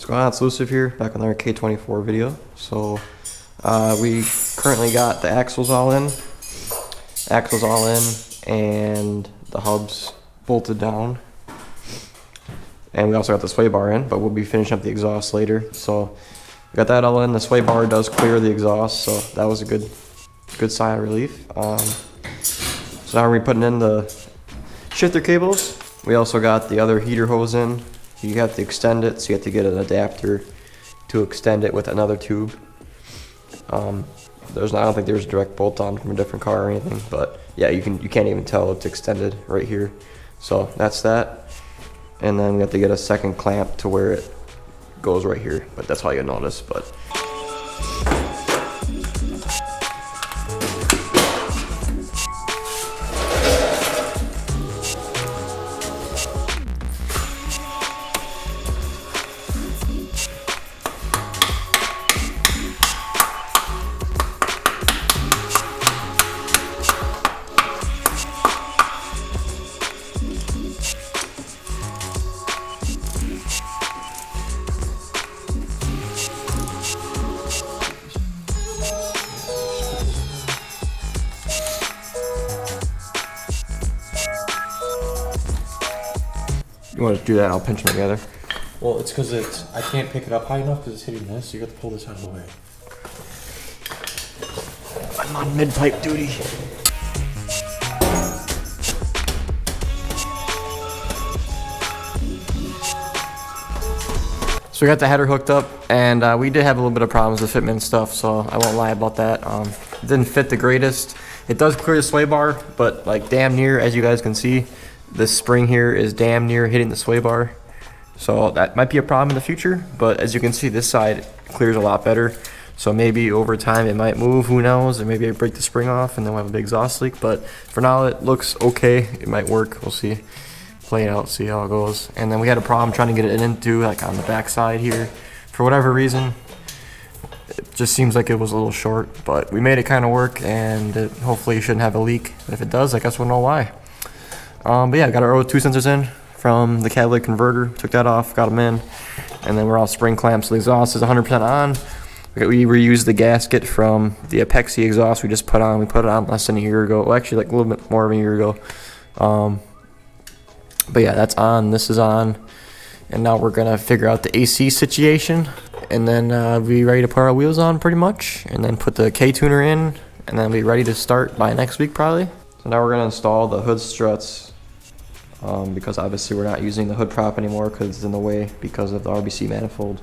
What's going on? It's Elusive here, back on our K24 video. So we currently got the axles all in, and the hubs bolted down. And we also got the sway bar in, but we'll be finishing up the exhaust later. So we got that all in. The sway bar does clear the exhaust, so that was a good sign of relief. So now we're putting in the shifter cables. We also got the other heater hose in. You have to extend it, so you have to get an adapter to extend it with another tube. I don't think there's a direct bolt on from a different car or anything, but yeah, you can't even tell it's extended right here. So that's that. And then we have to get a second clamp to where it goes right here, but that's all you notice. But you want to do that, I'll pinch them together. Well, it's because I can't pick it up high enough because it's hitting this, so you got to pull this out of the way. I'm on mid-pipe duty. So we got the header hooked up, and we did have a little bit of problems with fitment and stuff, so I won't lie about that. It didn't fit the greatest. It does clear the sway bar, but like damn near, as you guys can see, this spring here is damn near hitting the sway bar. So that might be a problem in the future, but as you can see, this side clears a lot better. So maybe over time it might move, who knows, and maybe I break the spring off and then we'll have a big exhaust leak. But for now it looks okay, it might work, we'll see. Play it out, see how it goes. And then we had a problem trying to get it into, like on the back side here. For whatever reason, it just seems like it was a little short, but we made it kind of work, and hopefully it shouldn't have a leak. If it does, I guess we'll know why. But yeah, got our O2 sensors in from the catalytic converter, took that off, got them in, and then we're all spring clamps. So the exhaust is 100% on. We reused the gasket from the Apexi exhaust we just put on. We put it on less than a year ago, well, actually like a little bit more of a year ago. But yeah, that's on, this is on, and now we're gonna figure out the AC situation, and then be ready to put our wheels on pretty much, and then put the K-tuner in, and then be ready to start by next week probably. So now we're gonna install the hood struts, because obviously we're not using the hood prop anymore because it's in the way because of the RBC manifold.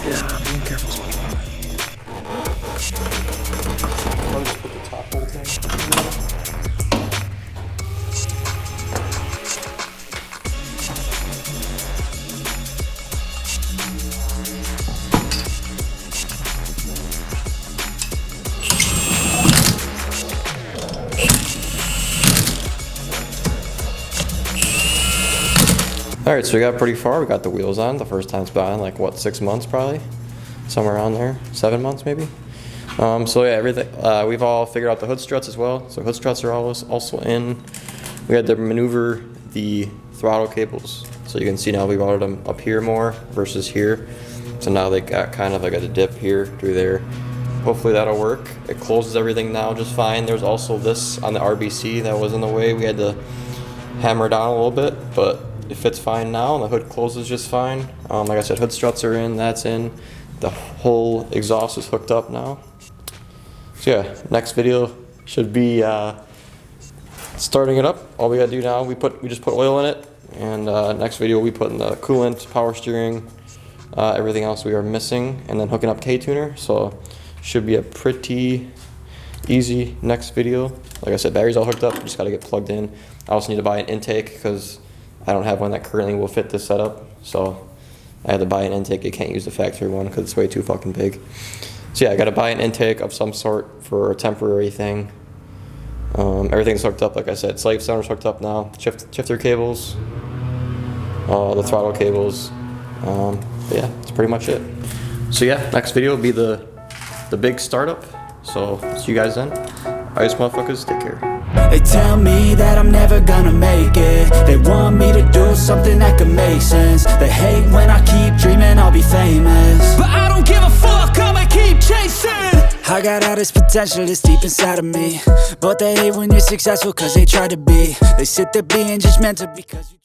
Yeah, being careful. I'll just put the top bolt in. Alright, so we got pretty far. We got the wheels on. The first time it's been on, like what, 6 months probably? Somewhere around there. 7 months maybe? So yeah, everything. We've all figured out the hood struts as well. So hood struts are also in. We had to maneuver the throttle cables. So you can see now we routed them up here more versus here. So now they got kind of like a dip here through there. Hopefully that'll work. It closes everything now just fine. There's also this on the RBC that was in the way. We had to hammer down a little bit, but it fits fine now, and the hood closes just fine. Like I said, hood struts are in, that's in. The whole exhaust is hooked up now. So yeah, next video should be starting it up. All we gotta do now, we just put oil in it, and next video we put in the coolant, power steering, everything else we are missing, and then hooking up K-tuner. So should be a pretty easy next video. Like I said, battery's all hooked up, just gotta get plugged in. I also need to buy an intake because I don't have one that currently will fit this setup, so I had to buy an intake. You can't use the factory one because it's way too fucking big. So yeah, I gotta buy an intake of some sort for a temporary thing. Everything's hooked up, like I said. Slave center's hooked up now. Shifter cables, the throttle cables. But yeah, that's pretty much it. So yeah, next video will be the big startup. So see you guys then. Alright, motherfuckers, take care. They tell me that I'm never gonna make it. They something that could make sense. They hate when I keep dreaming I'll be famous, but I don't give a fuck, I'ma keep chasing. I got all this potential that's deep inside of me, but they hate when you're successful cause they try to be. They sit there being judgmental because you